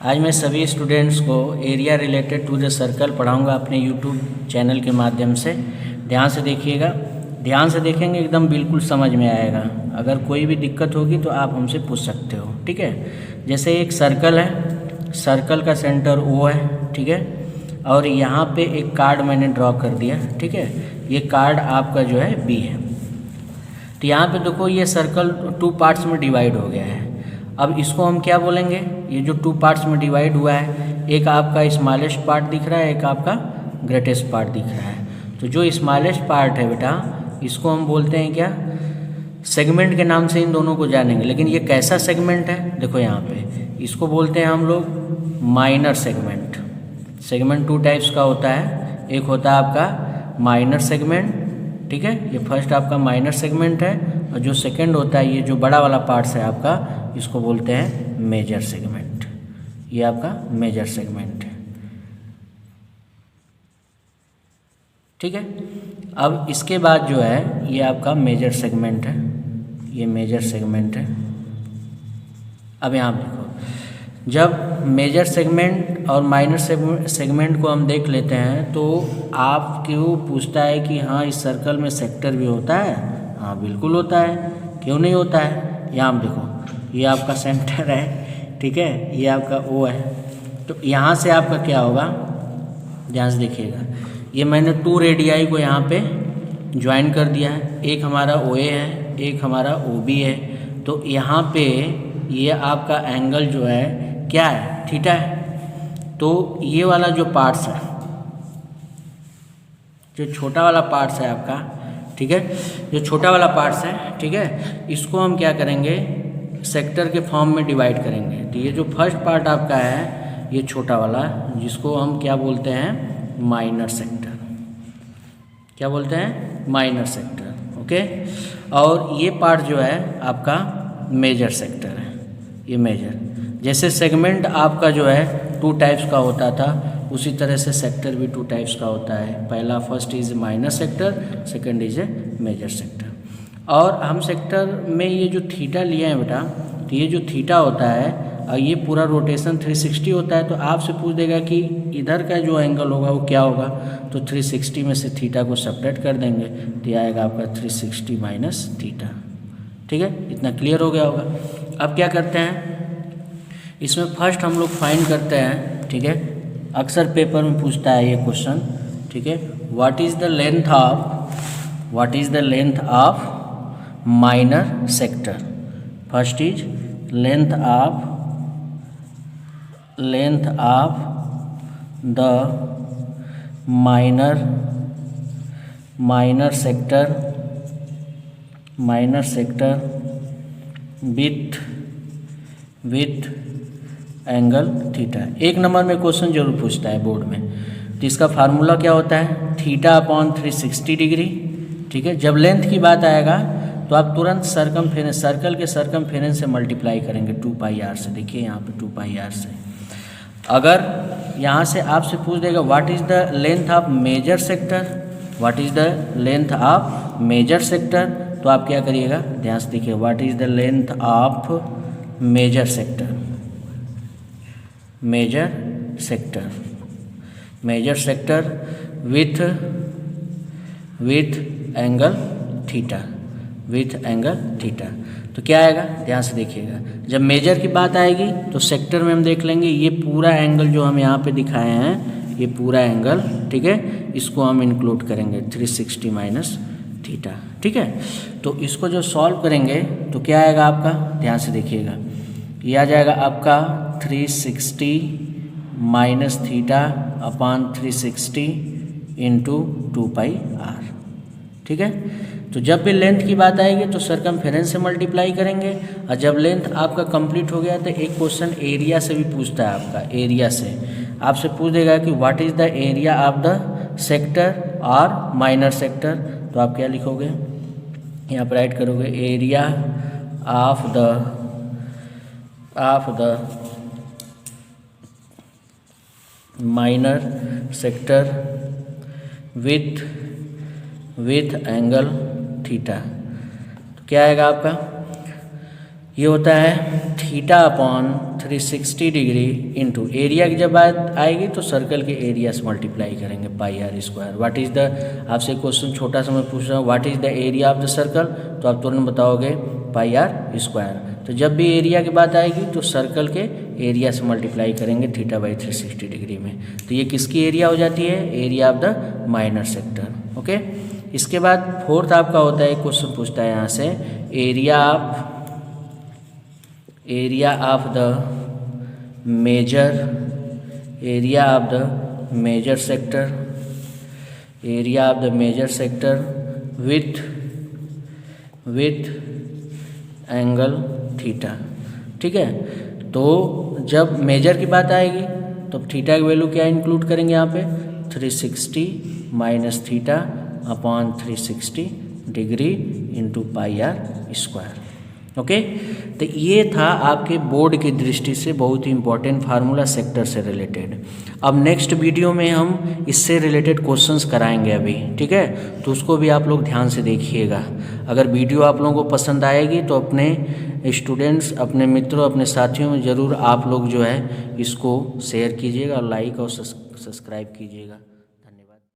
आज मैं सभी स्टूडेंट्स को area related to the circle पढ़ाऊंगा अपने यूट्यूब चैनल के माध्यम से। ध्यान से देखिएगा, ध्यान से देखेंगे एकदम बिल्कुल समझ में आएगा। अगर कोई भी दिक्कत होगी तो आप हमसे पूछ सकते हो, ठीक है। जैसे एक सर्कल है, सर्कल का सेंटर O है, ठीक है, और यहाँ पे एक कार्ड मैंने ड्रॉ कर दिया, ठीक है। ये कार्ड आपका जो है B है। तो यहाँ पे देखो ये सर्कल 2 पार्ट्स में डिवाइड हो गया है। अब इसको हम क्या बोलेंगे, ये जो 2 पार्ट्स में डिवाइड हुआ है, एक आपका स्मॉलेस्ट पार्ट दिख रहा है, एक आपका ग्रेटेस्ट पार्ट दिख रहा है। तो जो स्मॉलेस्ट पार्ट है बेटा, इसको हम बोलते हैं क्या, सेगमेंट के नाम से इन दोनों को जानेंगे। लेकिन ये कैसा सेगमेंट है, देखो यहाँ पे इसको बोलते हैं हम लोग माइनर सेगमेंट। सेगमेंट 2 टाइप्स का होता है, एक होता है आपका माइनर सेगमेंट, ठीक है, ये फर्स्ट आपका माइनर सेगमेंट है, और जो सेकंड होता है ये जो बड़ा वाला पार्ट्स है आपका, इसको बोलते हैं मेजर सेगमेंट। ये आपका मेजर सेगमेंट है, ठीक है। अब इसके बाद जो है ये आपका मेजर सेगमेंट है, ये मेजर सेगमेंट है। अब यहाँ देखो, जब मेजर सेगमेंट और माइनर सेगमेंट को हम देख लेते हैं तो आप क्यों पूछता है कि हाँ इस सर्कल में सेक्टर भी होता है। हाँ बिल्कुल होता है, क्यों नहीं होता है। यहाँ देखो ये आपका सेंटर है, ठीक है, ये आपका O है। तो यहाँ से आपका क्या होगा, ध्यान से देखिएगा, ये मैंने 2 रेडियाई को यहाँ पे ज्वाइन कर दिया है। एक हमारा OA है, एक हमारा OB है। तो यहाँ पे ये आपका एंगल जो है क्या है, थीटा है। तो ये वाला जो पार्ट्स है, जो छोटा वाला पार्ट्स है आपका, ठीक है, जो छोटा वाला पार्ट्स है, ठीक है, इसको हम क्या करेंगे, सेक्टर के फॉर्म में डिवाइड करेंगे। तो ये जो फर्स्ट पार्ट आपका है ये छोटा वाला, जिसको हम क्या बोलते हैं, माइनर सेक्टर। क्या बोलते हैं, माइनर सेक्टर, ओके। और ये पार्ट जो है आपका मेजर सेक्टर है, ये मेजर। जैसे सेगमेंट आपका जो है 2 टाइप्स का होता था, उसी तरह से सेक्टर भी 2 टाइप्स का होता है। पहला first is minor sector, second is a major sector. और हम सेक्टर में ये जो थीटा लिए हैं बेटा, तो ये जो थीटा होता है और ये पूरा रोटेशन 360 होता है। तो आपसे पूछ देगा कि इधर का जो एंगल होगा वो क्या होगा, तो 360 में से थीटा को सेपरेट कर देंगे, तो ये आएगा आपका 360 माइनस थीटा, ठीक है। इतना क्लियर हो गया होगा। अब क्या करते हैं, इसमें फर्स्ट हम लोग फाइंड करते हैं, ठीक है। अक्सर पेपर में पूछता है ये क्वेश्चन, ठीक है, what is the length of minor sector. First is length of the minor sector with angle theta. 1 number में क्वेश्चन जरूर पूछता है बोर्ड में। तो इसका फार्मूला क्या होता है, थीटा अपॉन 360 डिग्री, ठीक है। जब लेंथ की बात आएगा तो आप तुरंत सर्कल के सरकमफेरेंस से मल्टीप्लाई करेंगे 2 पाई आर से। देखिए यहाँ पे 2 पाई आर से। अगर यहाँ से आपसे पूछ देगा what is the length of major sector, तो आप क्या करिएगा, ध्यान से देखिए, what is the length of major sector with angle theta. तो क्या आएगा, ध्यान से देखिएगा, जब मेजर की बात आएगी तो सेक्टर में हम देख लेंगे ये पूरा एंगल जो हम यहाँ पे दिखाए हैं, ये पूरा एंगल, ठीक है, इसको हम इंक्लूड करेंगे 360 माइनस थीटा, ठीक है। तो इसको जो सॉल्व करेंगे तो क्या आएगा आपका, ध्यान से देखिएगा, ये आ जाएगा आपका 360 minus theta upon 360 into 2 pi r, ठीक है। तो जब भी लेंथ की बात आएगी तो सरकमफेरेंस से मल्टीप्लाई करेंगे। और जब लेंथ आपका कंप्लीट हो गया तो एक क्वेश्चन एरिया से भी पूछता है आपका, एरिया से आपसे पूछ देगा कि what is the area of the sector और माइनर सेक्टर। तो आप क्या लिखोगे, यहाँ पर राइट करोगे, area of the minor sector with angle theta. तो क्या आएगा आपका, ये होता है theta upon 360 degree into area की जब बात आएगी तो सर्कल के एरिया से मल्टीप्लाई करेंगे pi r square. What is the, आपसे क्वेश्चन छोटा सा मैं पूछ रहा हूँ, what is the area of the circle, तो आप तुरंत बताओगे पाई आर स्क्वायर। तो जब भी एरिया की बात आएगी तो सर्कल के एरिया से मल्टीप्लाई करेंगे थीटा बाई 360 डिग्री में। तो ये किसकी एरिया हो जाती है, area of the minor sector. Okay, इसके बाद फोर्थ आपका होता है, क्वेश्चन पूछता है यहाँ से, area of the major sector, area of the major sector with angle theta. ठीक है, तो जब मेजर की बात आएगी तो थीटा की वैल्यू क्या इंक्लूड करेंगे यहाँ पे, 360 minus theta upon 360 degree into pi r square. Okay, तो ये था आपके बोर्ड की दृष्टि से बहुत ही इंपॉर्टेंट फार्मूला सेक्टर से रिलेटेड। अब नेक्स्ट वीडियो में हम इससे रिलेटेड क्वेश्चंस कराएंगे अभी, ठीक है, तो उसको भी आप लोग ध्यान से देखिएगा। अगर वीडियो आप लोगों को पसंद आएगी तो अपने स्टूडेंट्स, अपने मित्रों, अपने साथियों में ज़रूर आप लोग जो है इसको शेयर कीजिएगा और लाइक और सब्सक्राइब कीजिएगा।